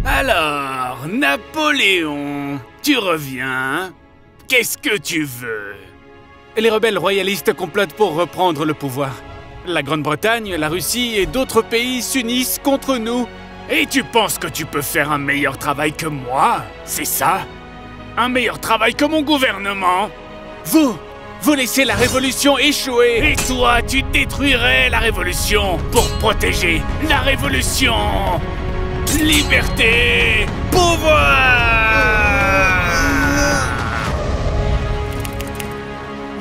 Alors, Napoléon, tu reviens? Qu'est-ce que tu veux? Les rebelles royalistes complotent pour reprendre le pouvoir. La Grande-Bretagne, la Russie et d'autres pays s'unissent contre nous. Et tu penses que tu peux faire un meilleur travail que moi? C'est ça? Un meilleur travail que mon gouvernement? Vous laissez la révolution échouer. Et toi, tu détruirais la révolution pour protéger la révolution. Liberté, pouvoir.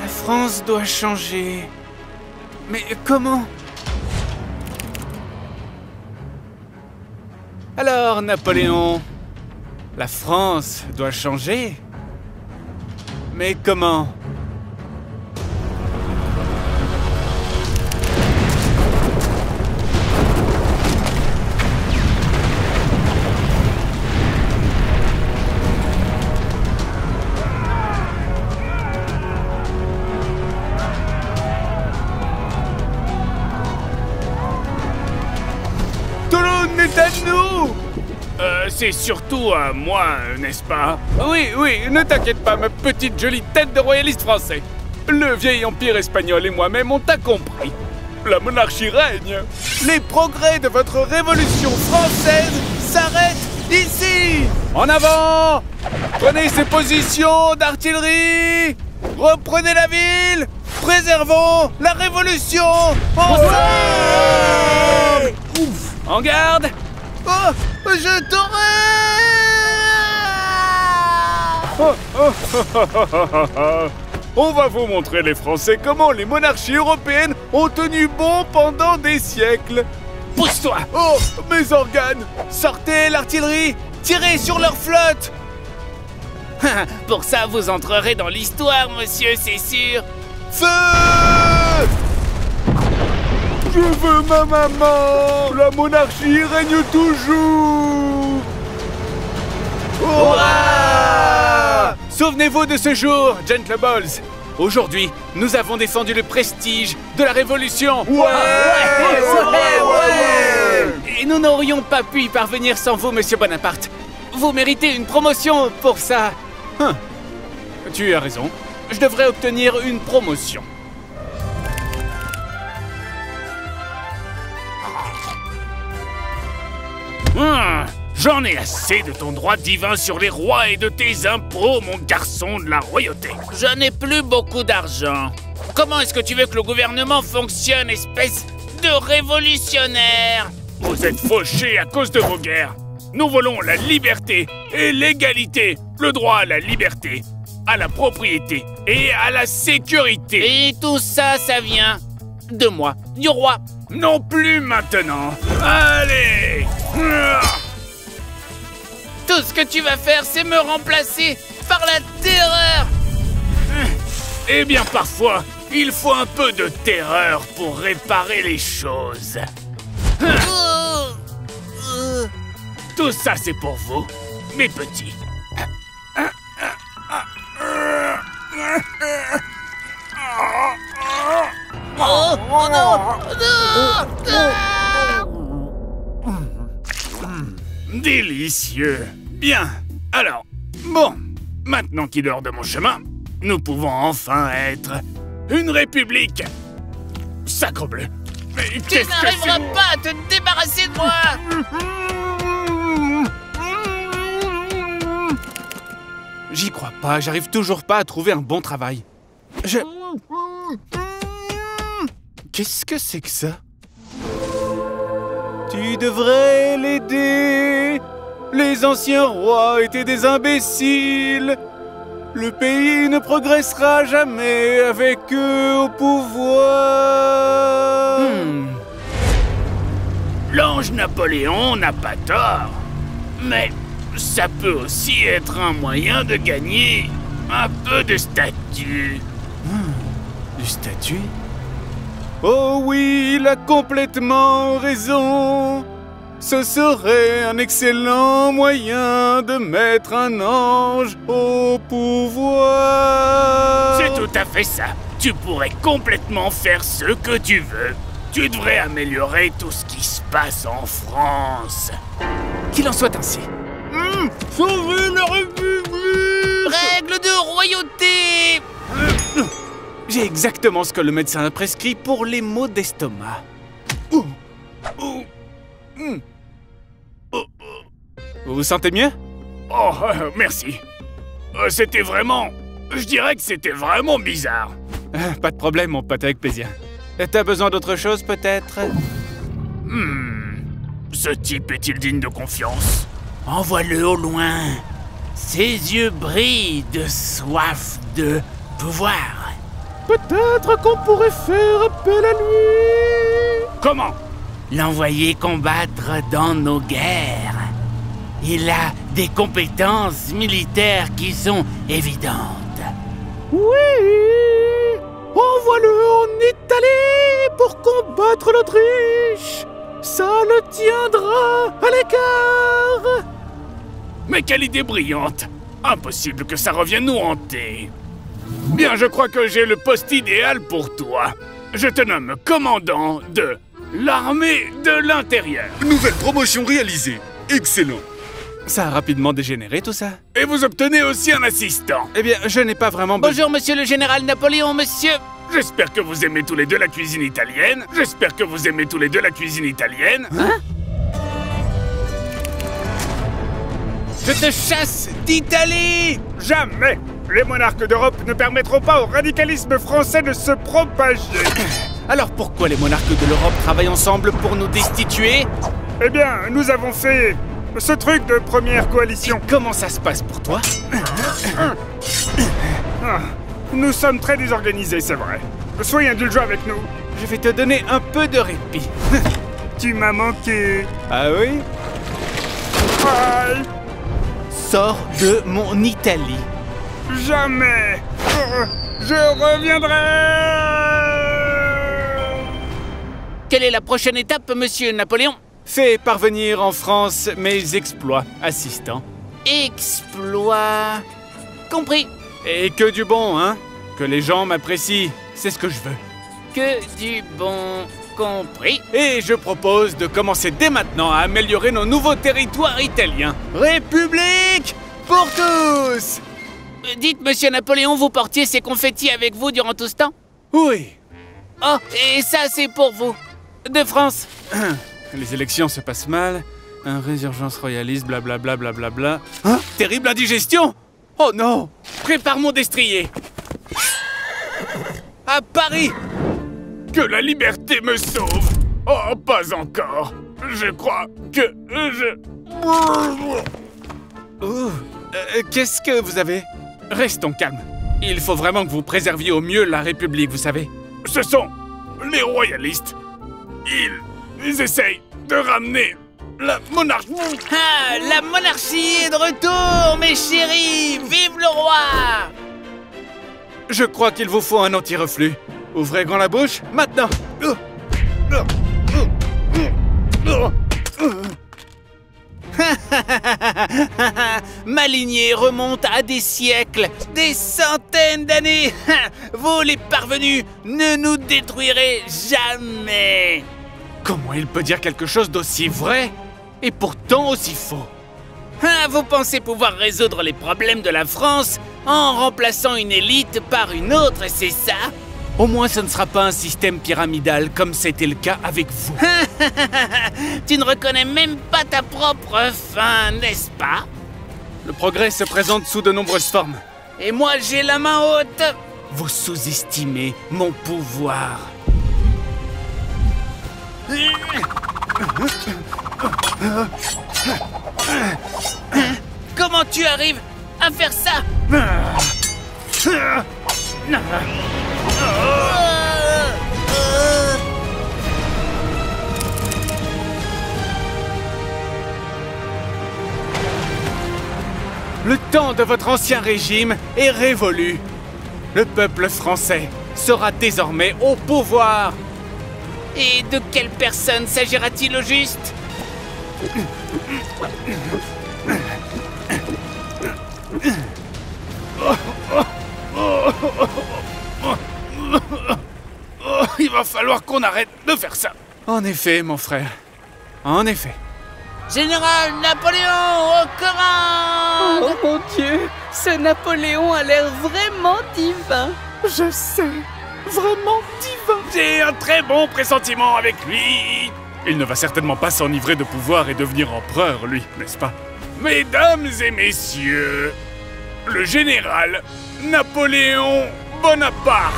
La France doit changer. Mais comment? Alors, Napoléon, la France doit changer? Mais comment? C'est surtout à moi, n'est-ce pas? Oui, ne t'inquiète pas, ma petite jolie tête de royaliste français. Le vieil empire espagnol et moi-même ont compris. La monarchie règne. Les progrès de votre révolution française s'arrêtent ici. En avant! Prenez ces positions d'artillerie. Reprenez la ville. Préservons la révolution ensemble. En garde! Oh! Je t'aurai! On va vous montrer, les Français, comment les monarchies européennes ont tenu bon pendant des siècles. Pousse-toi! Oh, mes organes! Sortez l'artillerie! Tirez sur leur flotte! Pour ça, vous entrerez dans l'histoire, monsieur, c'est sûr. Feu! Je veux ma maman! La monarchie règne toujours! Hurrah! Souvenez-vous de ce jour, Gentleballs! Aujourd'hui, nous avons défendu le prestige de la Révolution! Ouais! Et nous n'aurions pas pu y parvenir sans vous, Monsieur Bonaparte! Vous méritez une promotion pour ça! Tu as raison, je devrais obtenir une promotion. J'en ai assez de ton droit divin sur les rois et de tes impôts, mon garçon de la royauté. Je n'ai plus beaucoup d'argent. Comment est-ce que tu veux que le gouvernement fonctionne, espèce de révolutionnaire? Vous êtes fauchés à cause de vos guerres. Nous voulons la liberté et l'égalité, le droit à la liberté, à la propriété et à la sécurité. Et tout ça, ça vient de moi, du roi. Non plus maintenant. Allez! Tout ce que tu vas faire, c'est me remplacer par la terreur. Eh bien, parfois, il faut un peu de terreur pour réparer les choses. Tout ça, c'est pour vous, mes petits. Oh non! Délicieux. Bien. Alors, bon, maintenant qu'il est hors de mon chemin, nous pouvons enfin être une république. Sacrebleu. Mais Tu n'arriveras pas à te débarrasser de moi. J'y crois pas, j'arrive toujours pas à trouver un bon travail. Qu'est-ce que c'est que ça? Tu devrais l'aider. Les anciens rois étaient des imbéciles. Le pays ne progressera jamais avec eux au pouvoir. L'ange Napoléon n'a pas tort. Mais ça peut aussi être un moyen de gagner un peu de statut. Du statut? Oh oui, il a complètement raison. Ce serait un excellent moyen de mettre un ange au pouvoir. C'est tout à fait ça. Tu pourrais complètement faire ce que tu veux. Tu devrais améliorer tout ce qui se passe en France. Qu'il en soit ainsi. Sauver la République! Règle de royauté! J'ai exactement ce que le médecin a prescrit pour les maux d'estomac. Vous vous sentez mieux? Oh, merci. C'était vraiment... Je dirais que c'était vraiment bizarre. Pas de problème, mon pote, avec plaisir. T'as besoin d'autre chose, peut-être? Ce type est-il digne de confiance? Envoie-le au loin. Ses yeux brillent de soif de pouvoir. Peut-être qu'on pourrait faire appel à lui. Comment? L'envoyer combattre dans nos guerres. Il a des compétences militaires qui sont évidentes. Oui! Envoie-le en Italie pour combattre l'Autriche. Ça le tiendra à l'écart. Mais quelle idée brillante! Impossible que ça revienne nous hanter. Bien, je crois que j'ai le poste idéal pour toi. Je te nomme commandant de l'armée de l'intérieur. Nouvelle promotion réalisée. Excellent. Ça a rapidement dégénéré, tout ça? Et vous obtenez aussi un assistant. Eh bien, je n'ai pas vraiment besoin... Bonjour, monsieur le général Napoléon, monsieur. J'espère que vous aimez tous les deux la cuisine italienne. J'espère que vous aimez tous les deux la cuisine italienne. Hein? Je te chasse d'Italie! Jamais! Les monarques d'Europe ne permettront pas au radicalisme français de se propager. Alors pourquoi les monarques de l'Europe travaillent ensemble pour nous destituer? Eh bien, nous avons fait ce truc de première coalition. Comment ça se passe pour toi? Nous sommes très désorganisés, c'est vrai. Soyez indulgent avec nous. Je vais te donner un peu de répit. Tu m'as manqué. Ah oui? Aïe. Sors de mon Italie. Jamais. Je reviendrai. Quelle est la prochaine étape, monsieur Napoléon? Fais parvenir en France mes exploits, assistant. Exploit... Compris. Et que du bon, hein? Que les gens m'apprécient, c'est ce que je veux. Que du bon... Compris. Et je propose de commencer dès maintenant à améliorer nos nouveaux territoires italiens. République pour tous! Dites, monsieur Napoléon, vous portiez ces confettis avec vous durant tout ce temps? Oui. Oh, et ça, c'est pour vous. De France. Les élections se passent mal. Un résurgence royaliste, blablabla, blablabla. Hein? Terrible indigestion! Oh non! Prépare mon destrier. À Paris! Que la liberté me sauve! Oh, pas encore! Je crois que je... Qu'est-ce que vous avez? Restons calmes. Il faut vraiment que vous préserviez au mieux la République, vous savez. Ce sont les royalistes. Ils essayent de ramener la monarchie. Ah, la monarchie est de retour, mes chéris! Vive le roi! Je crois qu'il vous faut un anti-reflux. Ouvrez grand la bouche, maintenant! Ma lignée remonte à des siècles, des centaines d'années. Vous, les parvenus, ne nous détruirez jamais. Comment il peut dire quelque chose d'aussi vrai et pourtant aussi faux? Vous pensez pouvoir résoudre les problèmes de la France en remplaçant une élite par une autre, c'est ça? Au moins, ce ne sera pas un système pyramidal comme c'était le cas avec vous. Tu ne reconnais même pas ta propre fin, n'est-ce pas? Le progrès se présente sous de nombreuses formes. Et moi, j'ai la main haute. Vous sous-estimez mon pouvoir. Comment tu arrives à faire ça? Le temps de votre ancien régime est révolu. Le peuple français sera désormais au pouvoir. Et de quelle personne s'agira-t-il au juste? va falloir qu'on arrête de faire ça. En effet, mon frère. En effet. Général Napoléon, au commande! Oh mon Dieu, ce Napoléon a l'air vraiment divin. Je sais. Vraiment divin. J'ai un très bon pressentiment avec lui. Il ne va certainement pas s'enivrer de pouvoir et devenir empereur, lui, n'est-ce pas? Mesdames et messieurs, le général Napoléon Bonaparte.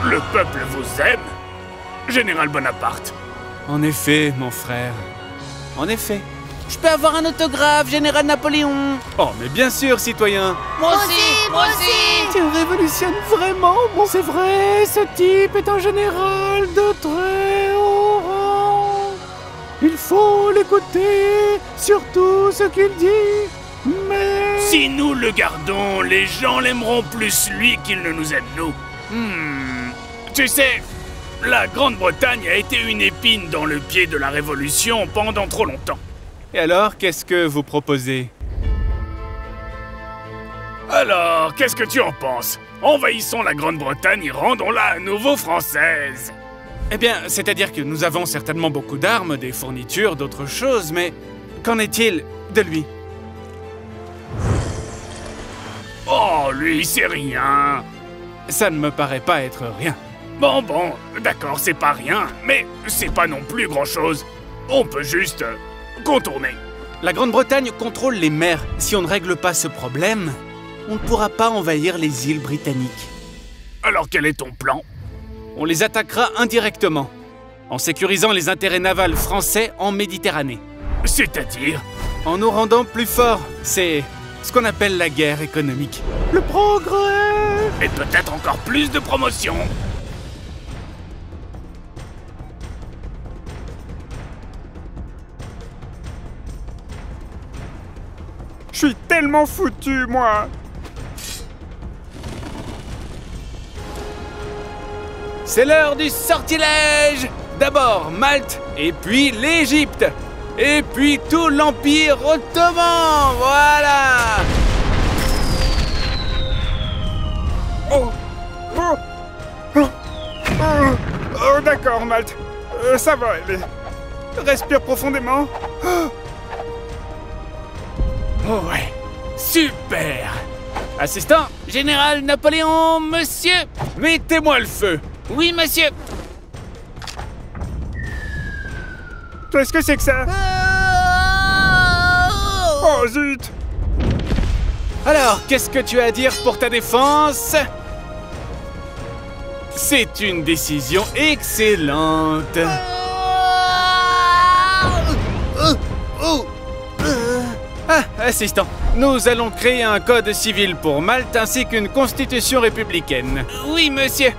Le peuple vous aime, général Bonaparte. En effet, mon frère. En effet. Je peux avoir un autographe, général Napoléon? Oh, mais bien sûr, citoyen. Moi aussi, moi aussi! Tu révolutionnes vraiment, bon, c'est vrai, ce type est un général de très haut rang. Il faut l'écouter, surtout ce qu'il dit, mais... Si nous le gardons, les gens l'aimeront plus lui qu'il ne nous aime nous. Tu sais, la Grande-Bretagne a été une épine dans le pied de la Révolution pendant trop longtemps. Et alors, qu'est-ce que vous proposez? Alors, qu'est-ce que tu en penses? Envahissons la Grande-Bretagne et rendons-la à nouveau française. Eh bien, c'est-à-dire que nous avons certainement beaucoup d'armes, des fournitures, d'autres choses, mais qu'en est-il de lui? Oh, lui, c'est rien. Ça ne me paraît pas être rien. Bon, d'accord, c'est pas rien, mais c'est pas non plus grand-chose. On peut juste contourner. La Grande-Bretagne contrôle les mers. Si on ne règle pas ce problème, on ne pourra pas envahir les îles britanniques. Alors quel est ton plan? On les attaquera indirectement, en sécurisant les intérêts navals français en Méditerranée. C'est-à-dire? En nous rendant plus forts. C'est ce qu'on appelle la guerre économique. Le progrès! Et peut-être encore plus de promotion. Je suis tellement foutu, moi. C'est l'heure du sortilège! D'abord Malte, et puis l'Égypte, et puis tout l'Empire ottoman, voilà! Oh, d'accord, Malte. Ça va aller. Respire profondément. Oh ouais, super! Assistant, Général Napoléon, monsieur! mettez-moi le feu! Oui, monsieur! Qu'est-ce que c'est que ça? Oh, zut! Alors, qu'est-ce que tu as à dire pour ta défense? C'est une décision excellente! Ah, assistant, nous allons créer un code civil pour Malte ainsi qu'une constitution républicaine. Oui, monsieur!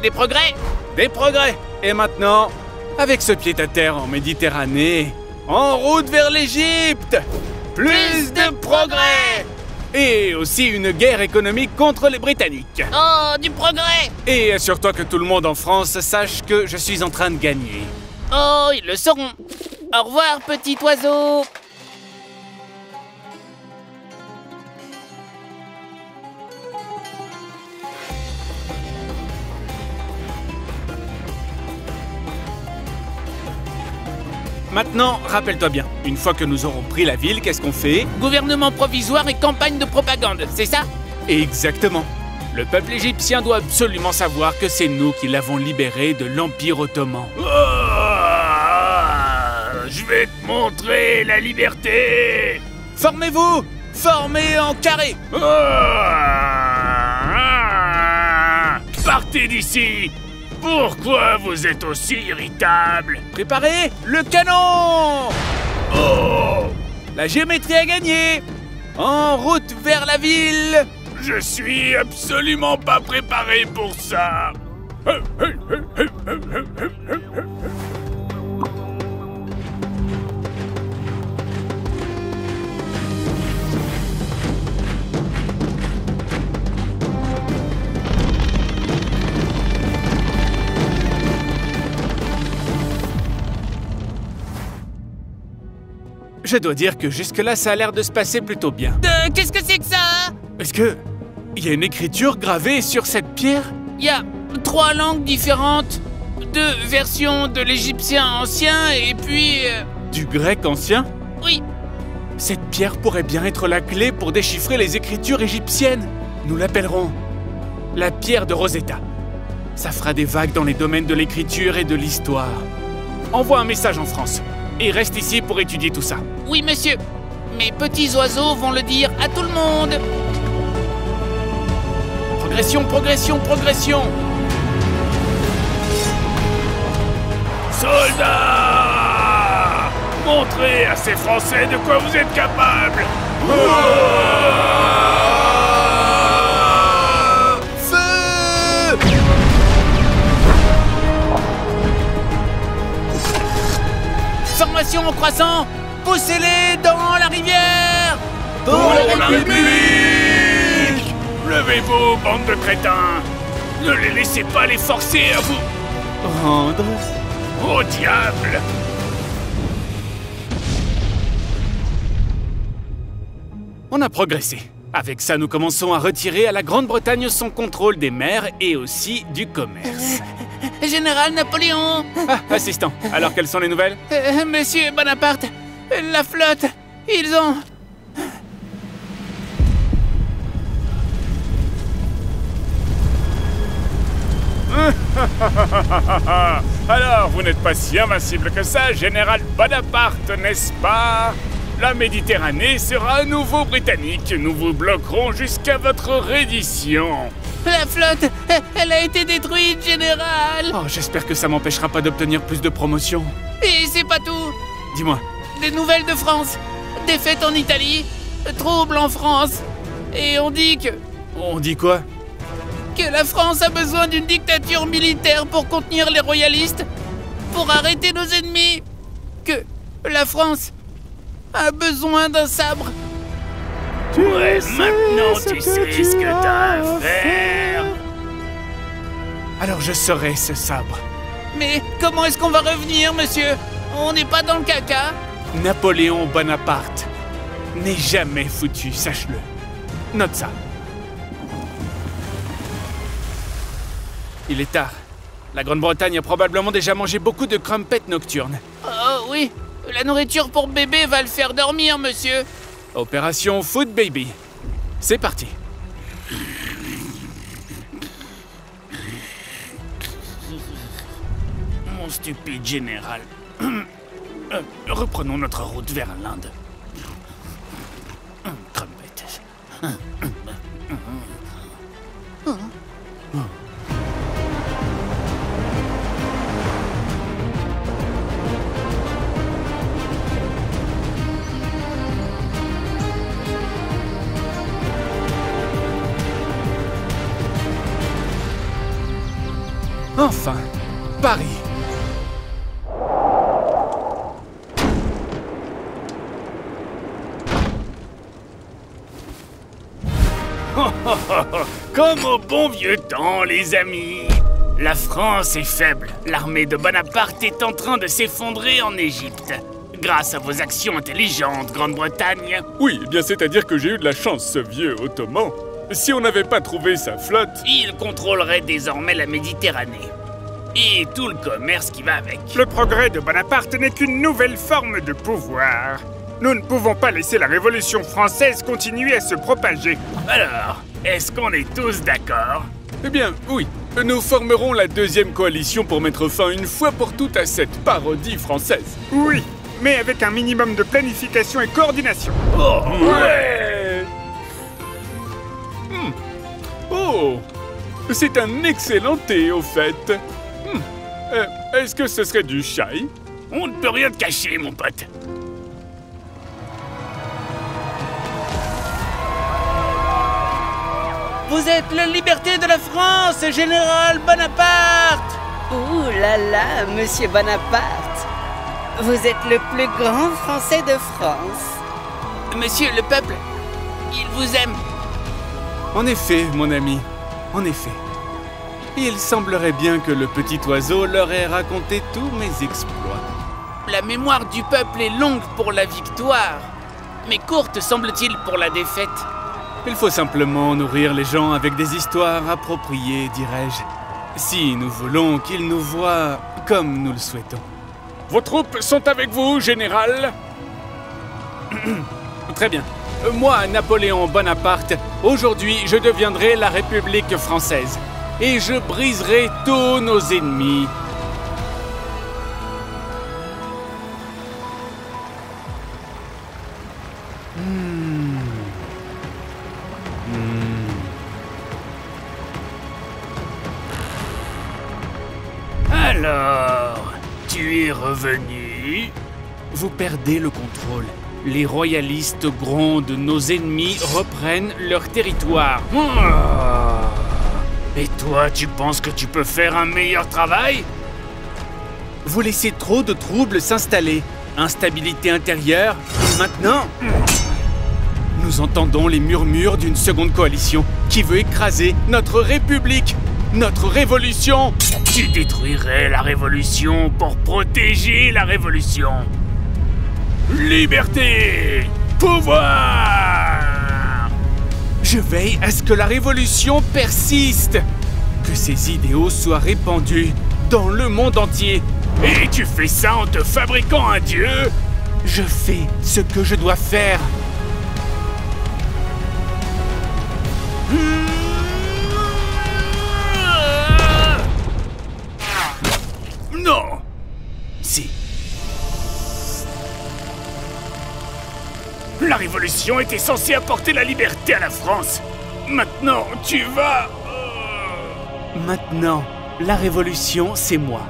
Des progrès? Des progrès! Et maintenant, avec ce pied-à-terre en Méditerranée, en route vers l'Égypte! Plus de progrès! Et aussi une guerre économique contre les Britanniques. Oh, du progrès! Et assure-toi que tout le monde en France sache que je suis en train de gagner. Oh, ils le sauront! Au revoir, petit oiseau! Maintenant, rappelle-toi bien, une fois que nous aurons pris la ville, qu'est-ce qu'on fait? Gouvernement provisoire et campagne de propagande, c'est ça? Exactement. Le peuple égyptien doit absolument savoir que c'est nous qui l'avons libéré de l'Empire ottoman. Je vais te montrer la liberté. Formez-vous! Formez en carré! Partez d'ici. Pourquoi vous êtes aussi irritable? Préparez le canon! Oh! La géométrie a gagné! En route vers la ville! Je suis absolument pas préparé pour ça. Je dois dire que jusque-là, ça a l'air de se passer plutôt bien. Qu'est-ce que c'est que ça? Est-ce que... il y a une écriture gravée sur cette pierre? Il y a 3 langues différentes, 2 versions de l'égyptien ancien et puis... Du grec ancien? Oui. Cette pierre pourrait bien être la clé pour déchiffrer les écritures égyptiennes. Nous l'appellerons la pierre de Rosetta. Ça fera des vagues dans les domaines de l'écriture et de l'histoire. Envoie un message en France et reste ici pour étudier tout ça. Oui, monsieur. Mes petits oiseaux vont le dire à tout le monde. Progression, progression, progression. Soldats! Montrez à ces Français de quoi vous êtes capables! Feu! Formation au croissant. Poussez-les dans la rivière. Pour la République! Levez-vous, bande de crétins! Ne les laissez pas les forcer à vous! Rendre. Au diable! On a progressé. Avec ça, nous commençons à retirer à la Grande-Bretagne son contrôle des mers et aussi du commerce. Général Napoléon. Ah, assistant, alors quelles sont les nouvelles? Monsieur Bonaparte, la flotte, ils ont... Alors, vous n'êtes pas si invincible que ça, Général Bonaparte, n'est-ce pas? La Méditerranée sera à nouveau britannique. Nous vous bloquerons jusqu'à votre reddition. La flotte, elle a été détruite, Général. Oh, j'espère que ça m'empêchera pas d'obtenir plus de promotions. Et c'est pas tout. Dis-moi. Des nouvelles de France. Défaite en Italie. Trouble en France. Et on dit que... On dit quoi? Que la France a besoin d'une dictature militaire pour contenir les royalistes. Pour arrêter nos ennemis. Que la France a besoin d'un sabre. Ouais, maintenant tu sais ce que t'as à faire. Alors je serai ce sabre. Mais comment est-ce qu'on va revenir, monsieur? On n'est pas dans le caca. Napoléon Bonaparte n'est jamais foutu, sache-le. Note ça. Il est tard. La Grande-Bretagne a probablement déjà mangé beaucoup de crumpets nocturnes. Oh oui, la nourriture pour bébé va le faire dormir, monsieur. Opération Food Baby. C'est parti. Mon stupide général. Reprenons notre route vers l'Inde. Crumpet. Enfin, Paris. Comme au bon vieux temps, les amis. La France est faible. L'armée de Bonaparte est en train de s'effondrer en Égypte. Grâce à vos actions intelligentes, Grande-Bretagne. Oui, eh bien c'est-à-dire que j'ai eu de la chance, ce vieux Ottoman. Si on n'avait pas trouvé sa flotte... Il contrôlerait désormais la Méditerranée. Et tout le commerce qui va avec. Le progrès de Bonaparte n'est qu'une nouvelle forme de pouvoir. Nous ne pouvons pas laisser la Révolution française continuer à se propager. Alors, est-ce qu'on est tous d'accord? Eh bien, oui. Nous formerons la deuxième coalition pour mettre fin une fois pour toutes à cette parodie française. Oui, mais avec un minimum de planification et coordination. Oh, Ouais. Oh, c'est un excellent thé, au fait. Est-ce que ce serait du chai? on ne peut rien te cacher, mon pote. Vous êtes la liberté de la France, Général Bonaparte. Ouh là là, monsieur Bonaparte. Vous êtes le plus grand Français de France. Monsieur, le peuple, il vous aime. En effet, mon ami, en effet. Il semblerait bien que le petit oiseau leur ait raconté tous mes exploits. La mémoire du peuple est longue pour la victoire, mais courte semble-t-il pour la défaite. Il faut simplement nourrir les gens avec des histoires appropriées, dirais-je. Si nous voulons qu'ils nous voient comme nous le souhaitons. Vos troupes sont avec vous, général? Très bien. Moi, Napoléon Bonaparte, aujourd'hui, je deviendrai la République française. Et je briserai tous nos ennemis. Alors, tu es revenu? Vous perdez le contrôle. Les royalistes grondent, nos ennemis reprennent leur territoire. Et toi, tu penses que tu peux faire un meilleur travail? Vous laissez trop de troubles s'installer. Instabilité intérieure. Et maintenant, nous entendons les murmures d'une seconde coalition qui veut écraser notre République, notre révolution. Tu détruirais la révolution pour protéger la révolution. Liberté! Pouvoir! Je veille à ce que la révolution persiste, que ses idéaux soient répandus dans le monde entier. Et tu fais ça en te fabriquant un dieu? Je fais ce que je dois faire. Non! Si. La révolution était censée apporter la liberté à la France. Maintenant, tu vas... Maintenant, la révolution, c'est moi.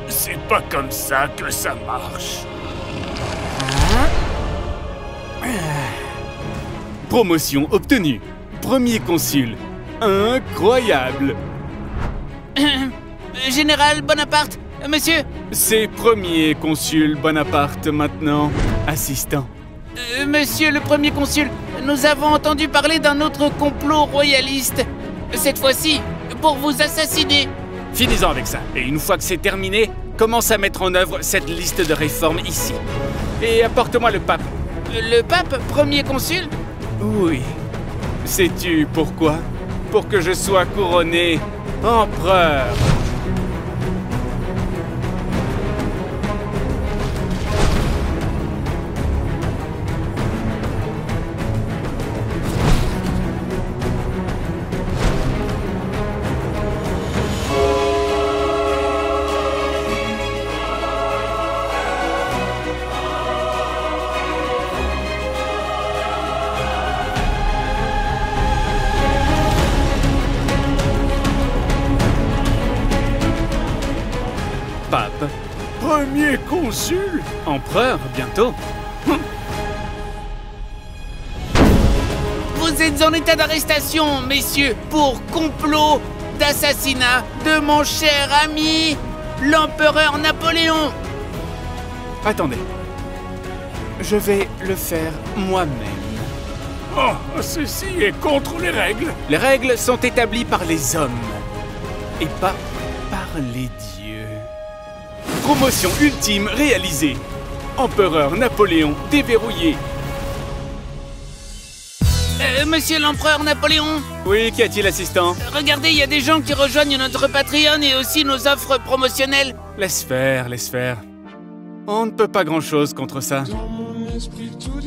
C'est pas comme ça que ça marche. Promotion obtenue. Premier consul. Incroyable. Général Bonaparte, monsieur. C'est premier consul Bonaparte maintenant. Assistant. Monsieur le premier consul, nous avons entendu parler d'un autre complot royaliste. Cette fois-ci, pour vous assassiner. Finissons avec ça. Et une fois que c'est terminé, commence à mettre en œuvre cette liste de réformes ici. Et apporte-moi le pape. Le pape, premier consul? Oui. Sais-tu pourquoi? Pour que je sois couronné empereur. Pape. Premier consul? Empereur, bientôt. Vous êtes en état d'arrestation, messieurs, pour complot d'assassinat de mon cher ami, l'empereur Napoléon. Attendez. Je vais le faire moi-même. Oh, ceci est contre les règles. Les règles sont établies par les hommes et pas par les dieux. Promotion ultime réalisée. Empereur Napoléon déverrouillé. Monsieur l'empereur Napoléon, Oui, qu'y a-t-il, assistant? regardez, il y a des gens qui rejoignent notre Patreon et aussi nos offres promotionnelles. Laisse faire, laisse faire. On ne peut pas grand-chose contre ça. Dans mon esprit, tout